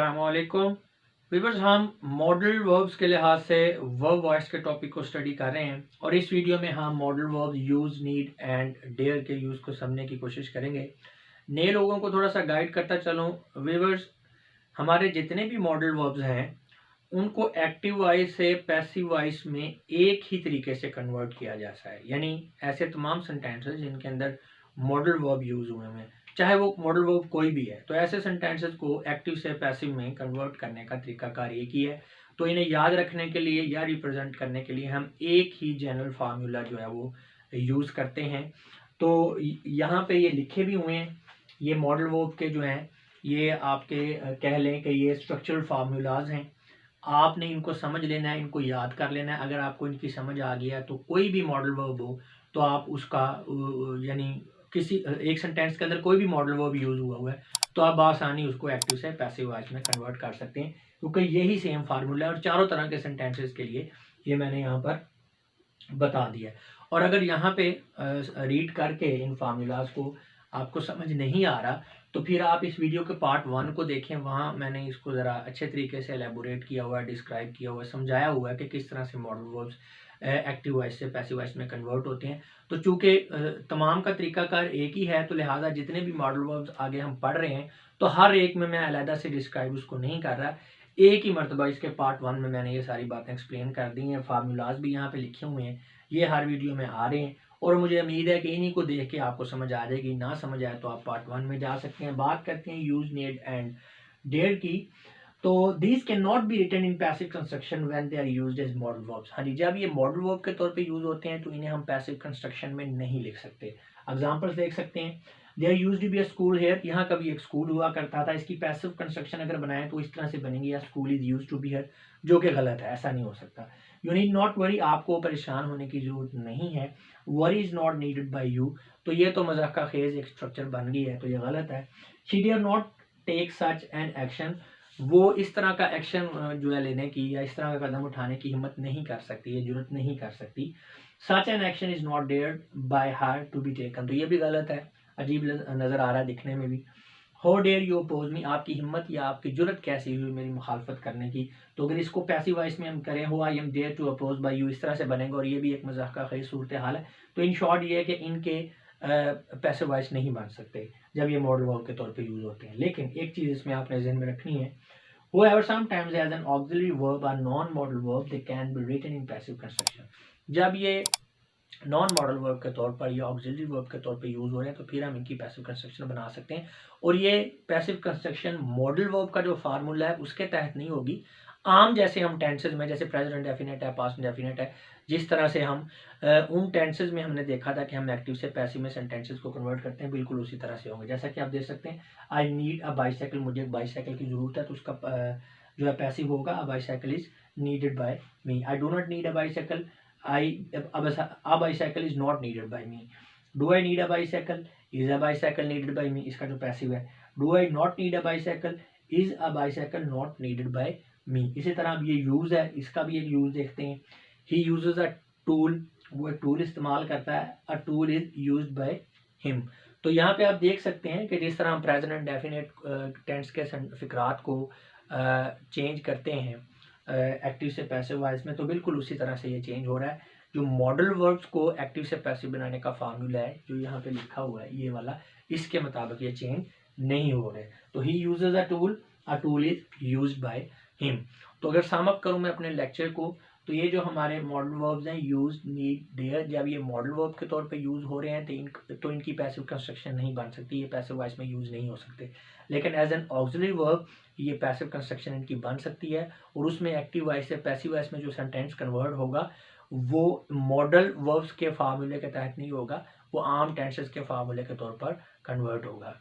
अस्सलामुअलैकुम व्यूअर्स, हम modal verbs के लिहाज से वर्ब वॉइस के टॉपिक को स्टडी कर रहे हैं और इस वीडियो में हम modal verb use, need and dare के यूज़ को समझने की कोशिश करेंगे। नए लोगों को थोड़ा सा गाइड करता चलूँ। व्यूअर्स, हमारे जितने भी मॉडल वर्ब्स हैं उनको एक्टिव वॉइस से पैसिव वॉइस में एक ही तरीके से कन्वर्ट किया जाता है। यानी ऐसे तमाम सेंटेंसेस जिनके अंदर मॉडल वर्ब यूज़ हुए हैं, चाहे वो मॉडल वर्ब कोई भी है, तो ऐसे सेंटेंसेस को एक्टिव से पैसिव में कन्वर्ट करने का तरीकाकार एक ही है। तो इन्हें याद रखने के लिए या रिप्रेजेंट करने के लिए हम एक ही जनरल फार्मूला जो है वो यूज़ करते हैं। तो यहाँ पे ये लिखे भी हुए हैं, ये मॉडल वर्ब के जो हैं ये आपके कह लें कि ये स्ट्रक्चरल फार्मूलाज हैं। आपने इनको समझ लेना है, इनको याद कर लेना है। अगर आपको इनकी समझ आ गया तो कोई भी मॉडल वर्ब हो तो आप उसका यानी किसी एक सेंटेंस के अंदर कोई भी मॉडल वर्ब यूज़ हुआ है तो आप आसानी उसको एक्टिव से पैसिव वॉइस में कन्वर्ट कर सकते हैं, क्योंकि यही सेम फार्मूला है और चारों तरह के सेंटेंसेस के लिए ये मैंने यहाँ पर बता दिया है। और अगर यहाँ पे रीड करके इन फार्मूलाज को आपको समझ नहीं आ रहा तो फिर आप इस वीडियो के पार्ट 1 को देखें। वहाँ मैंने इसको ज़रा अच्छे तरीके से एलेबोरेट किया हुआ है, डिस्क्राइब किया हुआ है, समझाया हुआ है कि किस तरह से मॉडल वर्ब्स एक्टिव वॉइस से पैसिव वॉइस में कन्वर्ट होते हैं। तो चूँकि तमाम का तरीकाकार एक ही है तो लिहाजा जितने भी मॉडल वर्ब्स आगे हम पढ़ रहे हैं तो हर एक में मैं अलहदा से डिस्क्राइब उसको नहीं कर रहा। एक ही मरतबा इसके पार्ट 1 में मैंने ये सारी बातें एक्सप्लेन कर दी हैं। फार्मूलाज भी यहाँ पे लिखे हुए हैं, ये हर वीडियो में आ रहे हैं और मुझे उम्मीद है कि इन्हीं को देख के आपको समझ आ जाएगी। ना समझ आए तो आप पार्ट 1 में जा सकते हैं। बात करते हैं यूज, नीड एंड डेयर की। तो these can not be written in passive construction when they are used as modal verbs. हाँ जी, जब ये मॉडल वर्ब के तौर पे यूज होते हैं तो इन्हें हम पैसिव कंस्ट्रक्शन में नहीं लिख सकते। एग्जांपल्स देख सकते हैं। There used to be a school here, यहाँ कभी एक स्कूल हुआ करता था। इसकी पैसिव कंस्ट्रक्शन अगर बनाएं तो इस तरह से बनेंगी, या school is used to be here, जो कि गलत है, ऐसा नहीं हो सकता। यू नीड नॉट वरी, आपको परेशान होने की जरूरत नहीं है। Worry is not needed bye you, तो ये तो मजाक का खेज एक स्ट्रक्चर बन गई है, तो ये गलत है। She dare not take such an action, वो इस तरह का एक्शन जो है लेने की या इस तरह का कदम उठाने की हिम्मत नहीं कर सकती, ये जरूरत नहीं कर सकती। Such an action is not dared by her to be taken, तो ये भी गलत है, अजीब नजर आ रहा है दिखने में भी। हाउ डेयर यू अपोज मी, आपकी हिम्मत या आपकी जुर्रत कैसी हुई मेरी मुखालफत करने की। तो अगर इसको पैसिव वॉइस में हम करें, हो I am dare to oppose by you, इस तरह से बनेगा और ये भी एक मजाक का खेज सूरत हाल है। तो इन शॉर्ट ये है कि इनके पैसिव वॉइस नहीं बन सकते जब ये मॉडल वर्ब के तौर पे यूज होते हैं। लेकिन एक चीज़ इसमें आपने ज़हन में रखनी है, whoever sometimes as an auxiliary verb or non-modal verb, they can be written in passive construction। जब ये नॉन मॉडल वर्ब के तौर पर या ऑक्सिलरी वर्ब के तौर पे यूज हो रहे हैं तो फिर हम इनकी पैसिव कंस्ट्रक्शन बना सकते हैं। और ये पैसिव कंस्ट्रक्शन मॉडल वर्ब का जो फार्मूला है उसके तहत नहीं होगी। आम जैसे हम टेंसेज में, जैसे प्रेजेंट इंडेफिनिट है, पास्ट इंडेफिनिट है, जिस तरह से हम उन टेंसेज में हमने देखा था कि हम एक्टिव से पैसिव में सेंटेंसेज को कन्वर्ट करते हैं, बिल्कुल उसी तरह से होंगे। जैसा कि आप देख सकते हैं, आई नीड अ बाईसाइकिल, मुझे एक बाईसाइकिल की जरूरत है, तो उसका जो है पैसिव होगा, अ bicycle is needed bye me. I do not need a bicycle, a bicycle is not needed by me। Do I need a bicycle? Is a bicycle needed by me? इसका जो पैसिव है। Do I not need a bicycle? Is a bicycle not needed by me? इसी तरह अब ये use है, इसका भी एक यूज देखते हैं। He uses a tool, वो एक टूल इस्तेमाल करता है। A tool is used by him। तो यहाँ पे आप देख सकते हैं कि जिस तरह हम प्रेजेंट इंडेफिनिट टेंस के फिक्रात को चेंज करते हैं एक्टिव से पैसिव वॉइस में, तो बिल्कुल उसी तरह से ये चेंज हो रहा है। जो मॉडल वर्ब्स को एक्टिव से पैसिव बनाने का फार्मूला है जो यहाँ पे लिखा हुआ है ये वाला, इसके मुताबिक ये चेंज नहीं हो रहे। तो he uses a tool is used by him. तो अगर सम अप करूँ मैं अपने लेक्चर को, तो ये जो हमारे मॉडल वर्ब्स हैं यूज, नीड, डेयर, जब ये मॉडल वर्ब के तौर पे यूज हो रहे हैं तो इनकी पैसिव कंस्ट्रक्शन नहीं बन सकती, ये पैसिव वॉइस में यूज नहीं हो सकते। लेकिन एज एन ऑक्सिलरी वर्ब ये पैसिव कंस्ट्रक्शन इनकी बन सकती है और उसमें एक्टिव वॉइस से पैसिव वॉइस में जो सेंटेंस कन्वर्ट होगा वो मॉडल वर्ब्स के फार्मूले के तहत नहीं होगा, वो आम टेंसेस के फार्मूले के तौर पर कन्वर्ट होगा।